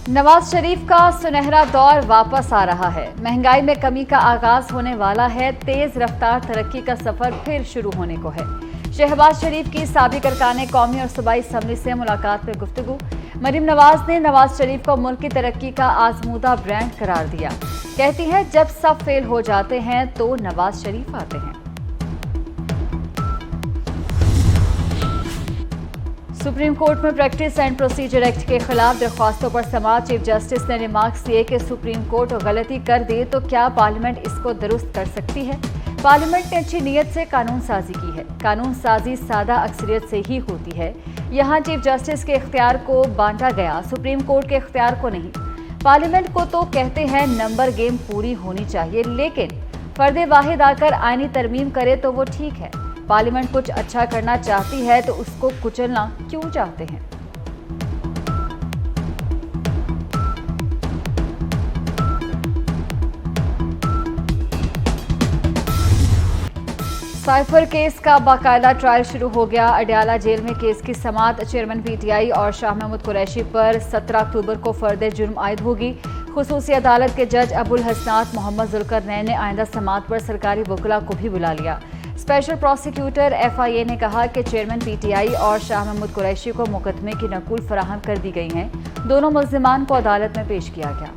नवाज शरीफ का सुनहरा दौर वापस आ रहा है। महंगाई में कमी का आगाज होने वाला है। तेज रफ्तार तरक्की का सफर फिर शुरू होने को है। शहबाज शरीफ की साबिक अरकान कौमी और सूबाई असम्बली से मुलाकात में गुफ्तगू। मरीम नवाज ने नवाज शरीफ को मुल्क की तरक्की का आजमूदा ब्रांड करार दिया। कहती हैं, जब सब फेल हो जाते हैं तो नवाज शरीफ आते हैं। सुप्रीम कोर्ट में प्रैक्टिस एंड प्रोसीजर एक्ट के खिलाफ दरख्वास्तों पर समाअत। चीफ जस्टिस ने रिमार्क्स दिए कि सुप्रीम कोर्ट गलती कर दे तो क्या पार्लियामेंट इसको दुरुस्त कर सकती है। पार्लियामेंट ने अच्छी नीयत से कानून साजी की है। कानून साजी सादा अक्सरियत से ही होती है। यहाँ चीफ जस्टिस के इख्तियार को बांटा गया, सुप्रीम कोर्ट के इख्तियार को नहीं। पार्लियामेंट को तो कहते हैं नंबर गेम पूरी होनी चाहिए, लेकिन फर्द वाहिद आकर आईनी तरमीम करे तो वो ठीक है। पार्लियामेंट कुछ अच्छा करना चाहती है तो उसको कुचलना क्यों चाहते हैं। साइफर केस का बाकायदा ट्रायल शुरू हो गया। अडयाला जेल में केस की समाअत चेयरमैन पीटीआई और शाह महमूद कुरैशी पर 17 अक्टूबर को फर्द जुर्म आयद होगी। खुसूसी अदालत के जज अबुल हसनात मोहम्मद जुल्करनैन ने आइंदा समाअत पर सरकारी वकीला को भी बुला लिया। स्पेशल प्रोसिक्यूटर एफआईए ने कहा कि चेयरमैन पीटीआई और शाह महमूद कुरैशी को मुकदमे की नकूल फराहम कर दी गई हैं। दोनों मुल्जिमान को अदालत में पेश किया गया।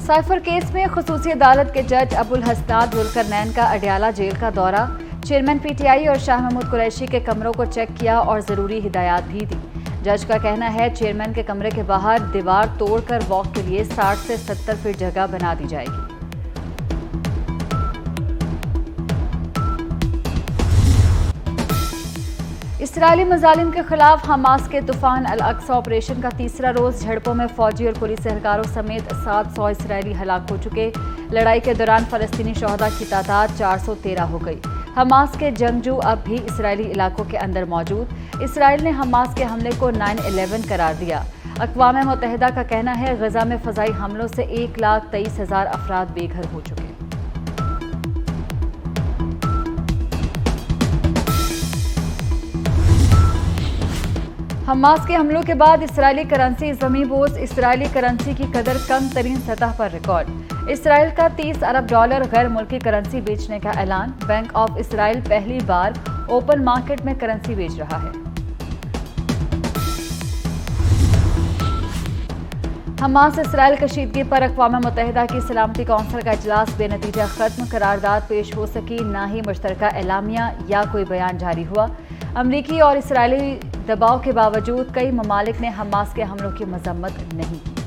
साइफर केस में खुसूसी अदालत के जज अबुल हसनात जुल्करनैन का अडयाला जेल का दौरा। चेयरमैन पीटीआई और शाह महमूद कुरैशी के कमरों को चेक किया और जरूरी हिदायत भी दी। जज का कहना है, चेयरमैन के कमरे के बाहर दीवार तोड़कर वॉक के लिए 60 से 70 फीट जगह बना दी जाएगी। इसराइली मुजालिम के खिलाफ हमास के तूफान अल अक्सा ऑपरेशन का तीसरा रोज। झड़पों में फौजी और पुलिस एहलकारों समेत 700 इसराइली हलाक हो चुके। लड़ाई के दौरान फलस्तीनी शहदा की तादाद 413 हो गई। हमास के जंगजू अब भी इसराइली इलाकों के अंदर मौजूद। इसराइल ने हमास के हमले को 9/11 करार दिया। अक़वाम मुत्तहिदा का कहना है, गजा में फ़ज़ाई हमलों से 1,23,000 अफराद बेघर हो चुके। हमास के हमलों के बाद इसराइली करेंसी ज़मीं बोझ। इसराइली करेंसी की कदर कम तरीन सतह पर रिकॉर्ड। इसराइल का $30 अरब गैर मुल्की करेंसी बेचने का ऐलान। बैंक ऑफ इसराइल पहली बार ओपन मार्केट में करेंसी बेच रहा है। हमास इसराइल कशीदगी पर अक़वाम मुत्तहिदा की सलामती कौंसिल का इजलास बेनतीजा खत्म। करारदाद पेश हो सकी, ना ही मुश्तरका एलामिया या कोई बयान जारी हुआ। अमरीकी और इसराइली दबाव के बावजूद कई ममालिक ने हमास के हमलों की मजम्मत नहीं की।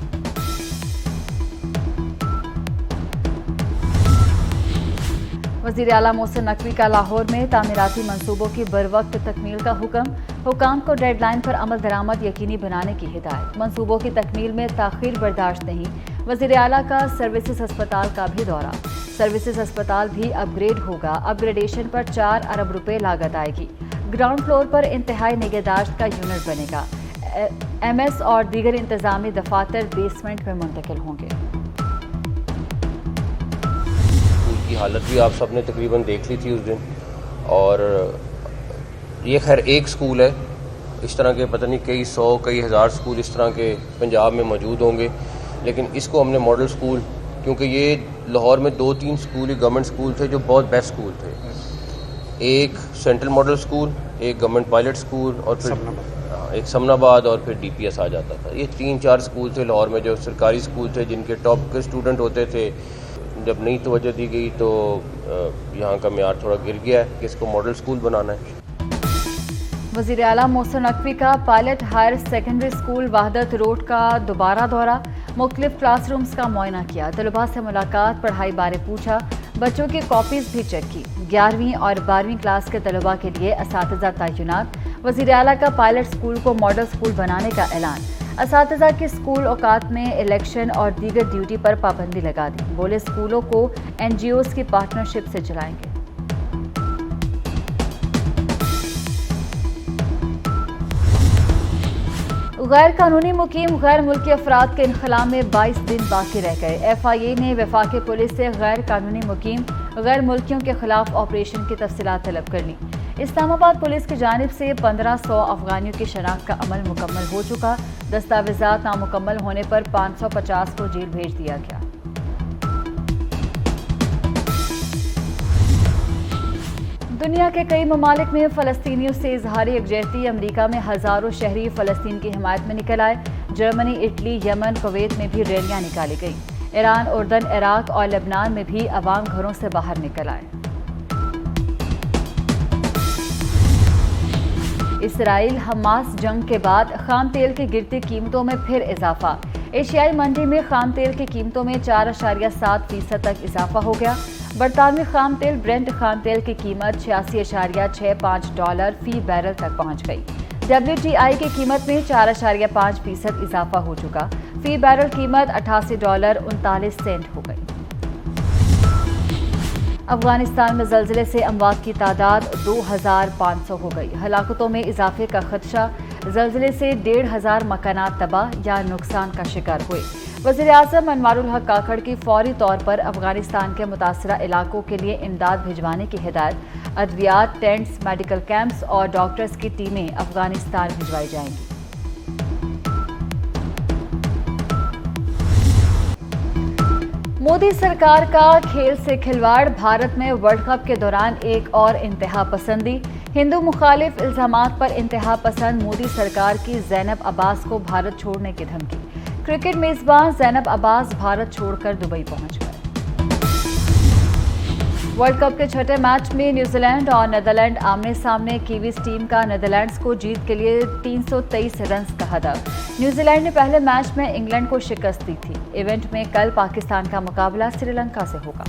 वज़ीर आला मोहसिन नकवी का लाहौर में तामीराती मंसूबों की बरवक्त तकमील का हुक्म। हुकाम को डेडलाइन पर अमल दरामद यकीनी बनाने की हिदायत। मंसूबों की तकमील में ताख़ीर बर्दाश्त नहीं। वज़ीर आला का सर्विसेज अस्पताल का भी दौरा। सर्विसेज अस्पताल भी अपग्रेड होगा। अपग्रेडेशन पर 4 अरब रुपए लागत आएगी। ग्राउंड फ्लोर पर इंतहाई निगहदाश्त का यूनिट बनेगा। एमएस और दीगर इंतजामी दफातर बेसमेंट में मुंतकिल होंगे। की हालत भी आप सबने तकरीबन देख ली थी उस दिन, और ये खैर एक स्कूल है। इस तरह के पता नहीं कई 100 कई हज़ार स्कूल इस तरह के पंजाब में मौजूद होंगे, लेकिन इसको हमने मॉडल स्कूल, क्योंकि ये लाहौर में 2-3 स्कूल ही गवर्नमेंट स्कूल थे जो बहुत बेस्ट स्कूल थे। एक सेंट्रल मॉडल स्कूल, एक गवर्नमेंट पायलट स्कूल और फिर एक समनाबाद और फिर डीपीएस आ जाता था। ये 3-4 स्कूल थे लाहौर में जो सरकारी स्कूल थे, जिनके टॉप के स्टूडेंट होते थे। जब नई तवज्जो दी गई तो यहाँ का मेयार थोड़ा गिर गया है कि इसको मॉडल स्कूल बनाना है। वज़ीर आला मोहसिन नकवी का pilot higher secondary school Wahdat road का दोबारा दौरा। मुख्तलिफ क्लासरूम्स का मुआयना किया। तलबा से मुलाकात, पढ़ाई बारे पूछा। बच्चों की कॉपीज़ भी चेक की। 11वीं और 12वीं क्लास के तलबा के लिए असातिज़ा तैनात। वज़ीर आला का पायलट स्कूल को मॉडल स्कूल बनाने का ऐलान। असातिज़ा के स्कूल औकात में इलेक्शन और दीगर ड्यूटी पर पाबंदी लगा दी। बोले, स्कूलों को NGOs की पार्टनरशिप से चलाएंगे। गैर कानूनी मुकीम गैर मुल्की अफराद के इनखला में 22 दिन बाकी रह गए। FIA ने वफाकी पुलिस से गैर कानूनी मुकीम गैर मुल्कियों के खिलाफ ऑपरेशन की तफसीलात तलब कर ली। इस्लामाबाद पुलिस की जानिब से 1500 अफगानियों की शनाख्त का अमल मुकम्मल हो चुका। दस्तावेजात नामुकम्मल होने पर 550 को जेल भेज दिया गया। दुनिया के कई ममालिक में फ़लस्तीनियों से इजहारी यकजहती। अमरीका में हज़ारों शहरी फ़लस्तीन की हिमायत में निकल आए। जर्मनी, इटली, यमन, कुवैत में भी रैलियां निकाली गई। ईरान, उर्दन, इराक और लेबनान में भी अवाम घरों से बाहर निकल आए। इसराइल हमास जंग के बाद खाम तेल की गिरती कीमतों में फिर इजाफा। एशियाई मंडी में खाम तेल की कीमतों में 4.7% तक इजाफा हो गया। बरतानवी खाम तेल ब्रेंट खाम तेल की कीमत $86.65 फी बैरल तक पहुंच गई। WTI की कीमत में 4.5% इजाफा हो चुका। फी बैरल कीमत $88.39 हो गई। अफगानिस्तान में जल्जिले से अमवात की तादाद 2500 हो गई। हलाकतों में इजाफे का खदशा। जल्जिले से 1500 मकानात तबाह या नुकसान का शिकार हुए। वज़ीर-ए-आज़म अनवारुल हक काकड़ की फौरी तौर पर अफगानिस्तान के मुतासरा इलाकों के लिए इमदाद भिजवाने की हिदायत। अद्वियात, टेंट्स, मेडिकल कैंप्स और डॉक्टर्स की टीमें अफगानिस्तान भिजवाई जाएंगी। मोदी सरकार का खेल से खिलवाड़। भारत में वर्ल्ड कप के दौरान एक और इंतहा पसंदी। हिंदू मुखालिफ इल्जामात पर इंतहा पसंद मोदी सरकार की ज़ैनब अब्बास को भारत छोड़ने की धमकी। क्रिकेट मेजबान ज़ैनब अब्बास भारत छोड़कर दुबई पहुंच गए। वर्ल्ड कप के छठे मैच में न्यूजीलैंड और नीदरलैंड आमने सामने। कीवीज टीम का नीदरलैंड्स को जीत के लिए 323 रन का हदफ। न्यूजीलैंड ने पहले मैच में इंग्लैंड को शिकस्त दी थी। इवेंट में कल पाकिस्तान का मुकाबला श्रीलंका से होगा।